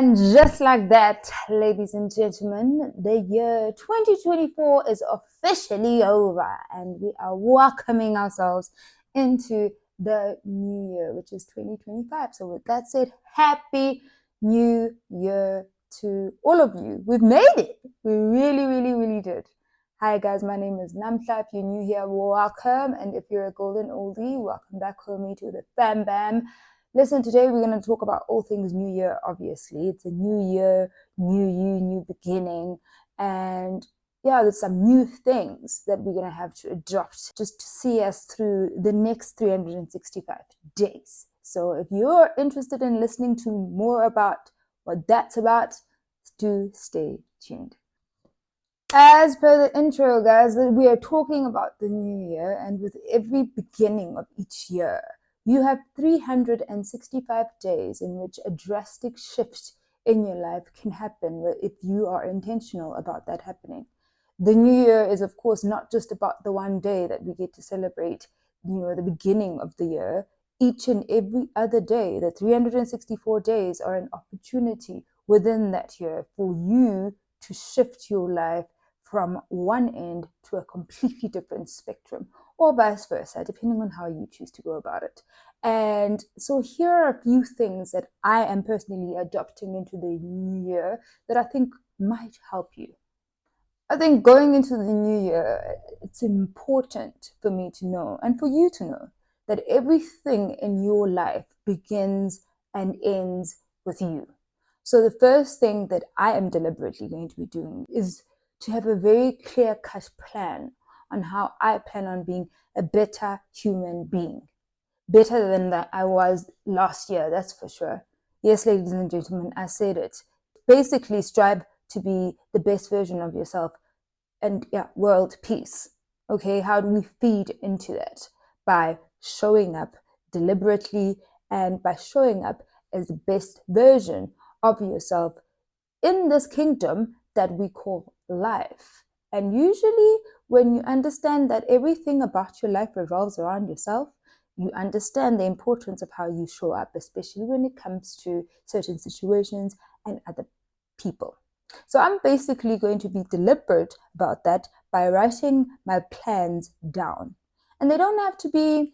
And just like that, ladies and gentlemen, the year 2024 is officially over and we are welcoming ourselves into the new year, which is 2025. So with that said, happy new year to all of you. We've made it. We really did. Hi guys, my name is Namtla. If you're new here, welcome. And if you're a golden oldie, welcome back home to the Bam Bam. Listen, today we're going to talk about all things New Year, obviously. It's a new year, new you, new beginning. And yeah, there's some new things that we're going to have to adopt just to see us through the next 365 days. So if you're interested in listening to more about what that's about, do stay tuned. As per the intro, guys, we are talking about the new year, and with every beginning of each year, you have 365 days in which a drastic shift in your life can happen if you are intentional about that happening. The new year is, of course, not just about the one day that we get to celebrate, the beginning of the year. Each and every other day, the 364 days are an opportunity within that year for you to shift your life from one end to a completely different spectrum, or vice versa, depending on how you choose to go about it. And so here are a few things that I am personally adopting into the new year that I think might help you. I think going into the new year, it's important for me to know and for you to know that everything in your life begins and ends with you. So the first thing that I am deliberately going to be doing is to have a very clear-cut plan on how I plan on being a better human being. Better than that I was last year, that's for sure. Yes, ladies and gentlemen, I said it. Basically, strive to be the best version of yourself and world peace. Okay, how do we feed into that? By showing up deliberately and by showing up as the best version of yourself in this kingdom that we call life. And usually when you understand that everything about your life revolves around yourself, you understand the importance of how you show up, especially when it comes to certain situations and other people. So I'm basically going to be deliberate about that by writing my plans down. And they don't have to be,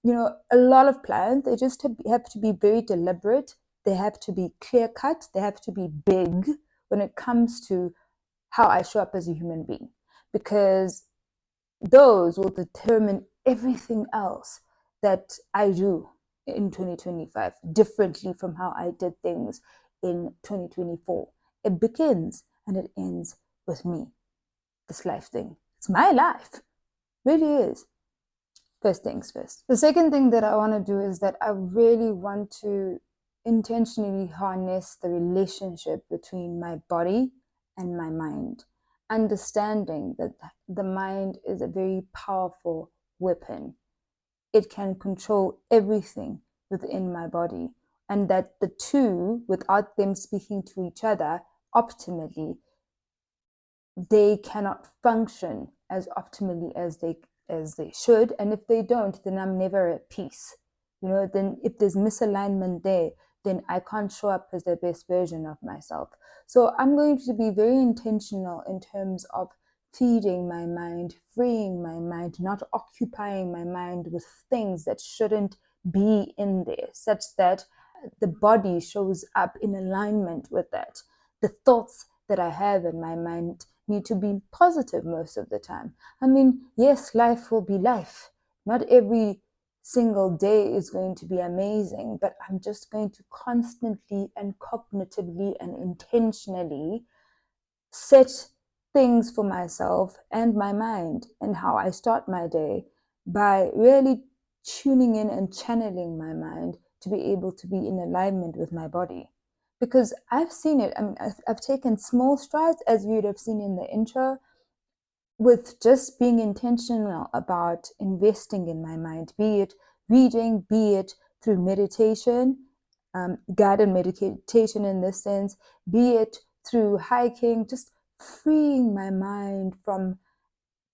a lot of plans. They just have to be very deliberate. They have to be clear-cut. They have to be big when it comes to how I show up as a human being, because those will determine everything else that I do in 2025 differently from how I did things in 2024. It begins and it ends with me. This life thing. It's my life. It really is. First things first. The second thing that I want to do is that I really want to intentionally harness the relationship between my body and my mind, understanding that the mind is a very powerful weapon. It can control everything within my body, and that the two, without them speaking to each other optimally, they cannot function as optimally as they should. And if they don't, then I'm never at peace. Then if there's misalignment there, then I can't show up as the best version of myself. So I'm going to be very intentional in terms of feeding my mind, freeing my mind, not occupying my mind with things that shouldn't be in there, such that the body shows up in alignment with that. The thoughts that I have in my mind need to be positive most of the time. I mean, yes, life will be life. Not every single day is going to be amazing, but I'm just going to constantly and cognitively and intentionally set things for myself and my mind and how I start my day by really tuning in and channeling my mind to be able to be in alignment with my body. Because I've seen it. I mean, I've taken small strides, as you'd have seen in the intro, with just being intentional about investing in my mind, be it reading, be it through meditation, guided meditation in this sense, be it through hiking, just freeing my mind from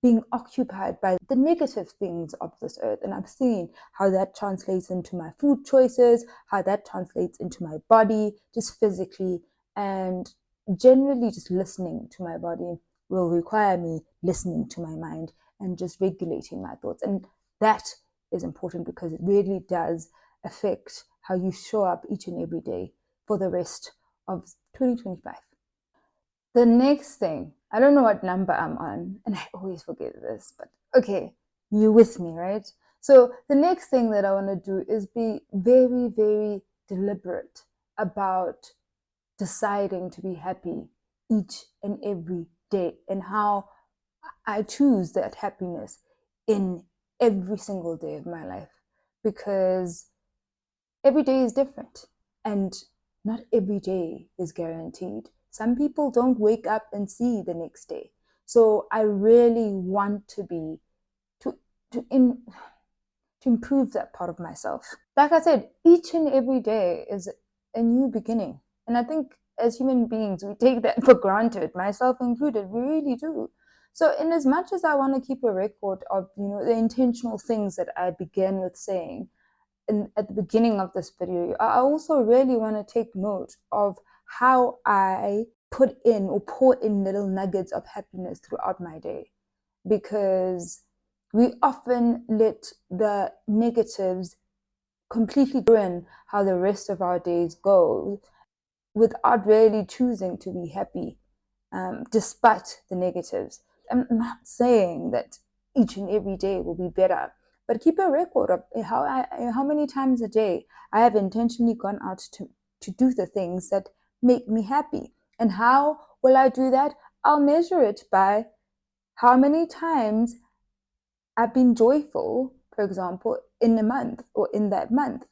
being occupied by the negative things of this earth. And I've seen how that translates into my food choices, how that translates into my body, just physically. And generally, just listening to my body will require me listening to my mind and just regulating my thoughts. And that is important because it really does affect how you show up each and every day for the rest of 2025. The next thing, I don't know what number I'm on, and I always forget this, but okay, you with me, right? So the next thing that I want to do is be very, very deliberate about deciding to be happy each and every day and how I choose that happiness in every single day of my life, because every day is different and not every day is guaranteed. Some people don't wake up and see the next day. So I really want to be to to in to improve that part of myself. Like I said, each and every day is a new beginning. And I think as human beings, we take that for granted, myself included. We really do. So, in as much as I want to keep a record of, the intentional things that I began with saying at the beginning of this video, I also really want to take note of how I put in or pour in little nuggets of happiness throughout my day, because we often let the negatives completely ruin how the rest of our days go without really choosing to be happy, despite the negatives. I'm not saying that each and every day will be better, but keep a record of how many times a day I have intentionally gone out to do the things that make me happy. And how will I do that? I'll measure it by how many times I've been joyful, for example, in a month or in that month.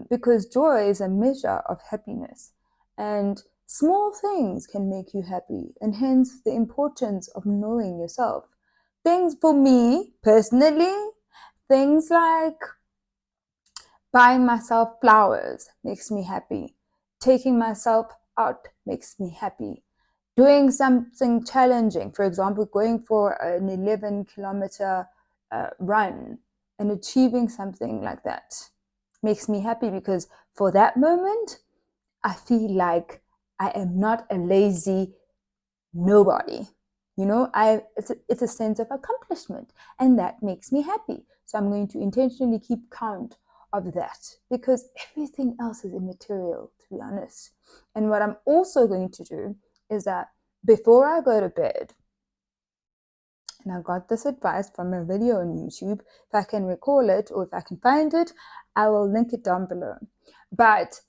Because joy is a measure of happiness, and small things can make you happy, and hence the importance of knowing yourself. Things for me personally, things like buying myself flowers makes me happy, taking myself out makes me happy, doing something challenging, for example, going for an 11-kilometer run and achieving something like that makes me happy, because for that moment, I feel like I am not a lazy nobody. It's a sense of accomplishment, and that makes me happy. So I'm going to intentionally keep count of that, because everything else is immaterial, to be honest. And what I'm also going to do is that before I go to bed, and I got this advice from a video on YouTube. If I can recall it or if I can find it, I will link it down below. But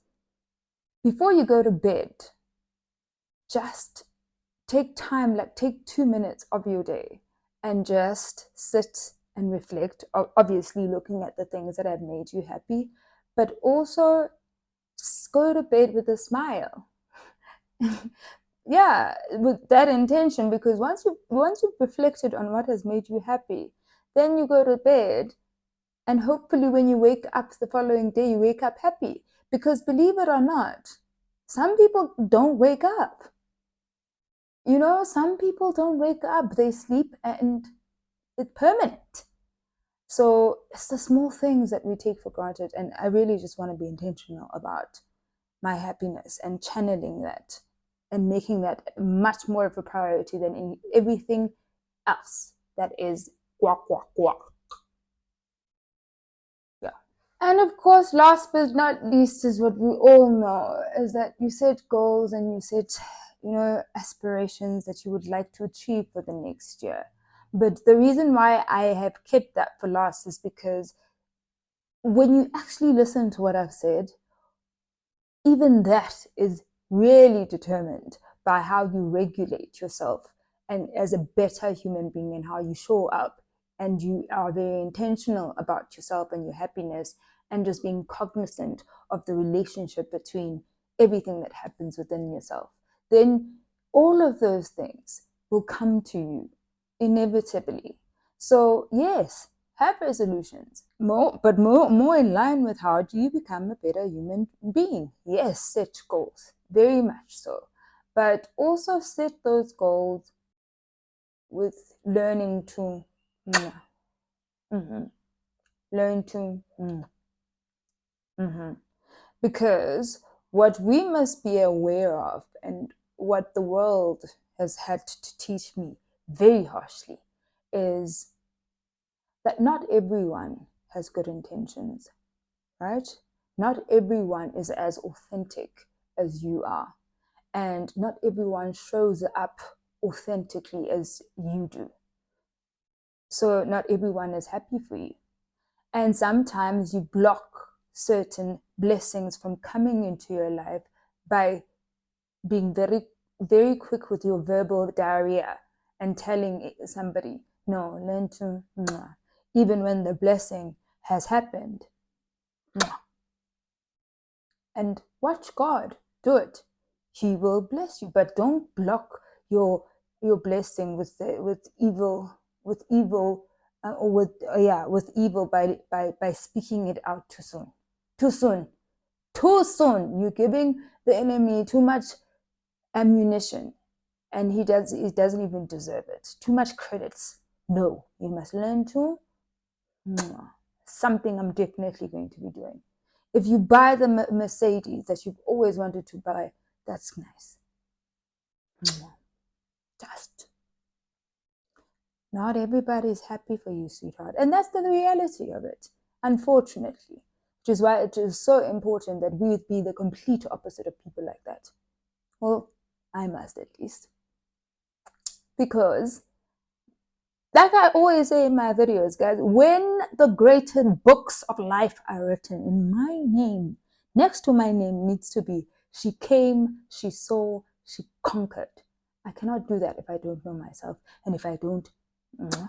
before you go to bed, just take time, like take 2 minutes of your day and just sit and reflect, obviously looking at the things that have made you happy, but also just go to bed with a smile. Yeah, with that intention, because once you've reflected on what has made you happy, then you go to bed, and hopefully when you wake up the following day, you wake up happy. Because believe it or not, some people don't wake up. Some people don't wake up, they sleep, and it's permanent. So it's the small things that we take for granted, and I really just want to be intentional about my happiness and channeling that and making that much more of a priority than everything else that is guac, guac, guac. Yeah. And of course, last but not least, is what we all know, is that you set goals and you set, aspirations that you would like to achieve for the next year. But the reason why I have kept that for last is because when you actually listen to what I've said, even that is really determined by how you regulate yourself and as a better human being, and how you show up, and you are very intentional about yourself and your happiness, and just being cognizant of the relationship between everything that happens within yourself, then all of those things will come to you inevitably. So yes, have resolutions, more in line with how do you become a better human being. Yes, set goals, very much so, but also set those goals learning to learn to because what we must be aware of, and what the world has had to teach me very harshly, is that not everyone has good intentions, right? Not everyone is as authentic as you are, and not everyone shows up authentically as you do. So not everyone is happy for you. And sometimes you block certain blessings from coming into your life by being very, very quick with your verbal diarrhea and telling somebody, no, learn to, even when the blessing has happened. And watch God do it. He will bless you, but don't block your blessing with evil, with evil by speaking it out too soon. Too soon. You're giving the enemy too much ammunition, and he doesn't even deserve it. Too much credits. No, you must learn to something I'm definitely going to be doing. If you buy the Mercedes that you've always wanted to buy, that's nice. Just not everybody is happy for you, sweetheart. And that's the reality of it, unfortunately. Which is why it is so important that we be the complete opposite of people like that. Well, I must at least. Because, like I always say in my videos, guys, when the greater books of life are written in my name, next to my name needs to be, she came, she saw, she conquered. I cannot do that if I don't know myself, and if I don't. Yeah.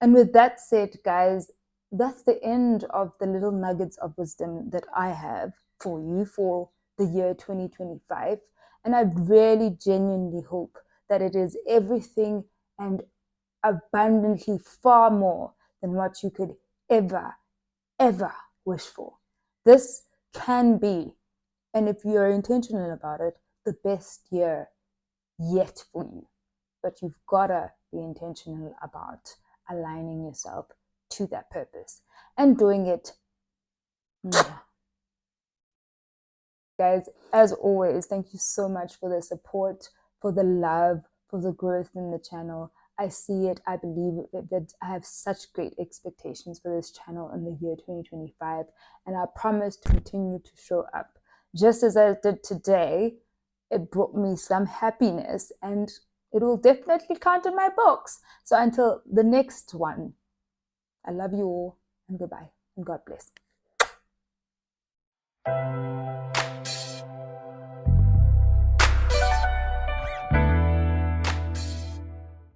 And with that said, guys, that's the end of the little nuggets of wisdom that I have for you for the year 2025. And I really genuinely hope that it is everything and abundantly far more than what you could ever, ever wish for. This can be, and if you're intentional about it, the best year yet for you. But you've got to be intentional about aligning yourself to that purpose and doing it. Guys, as always, thank you so much for the support, for the love, for the growth in the channel. I see it, I believe it, that I have such great expectations for this channel in the year 2025, and I promise to continue to show up. Just as I did today, it brought me some happiness, and it will definitely count in my books. So until the next one, I love you all, and goodbye, and God bless.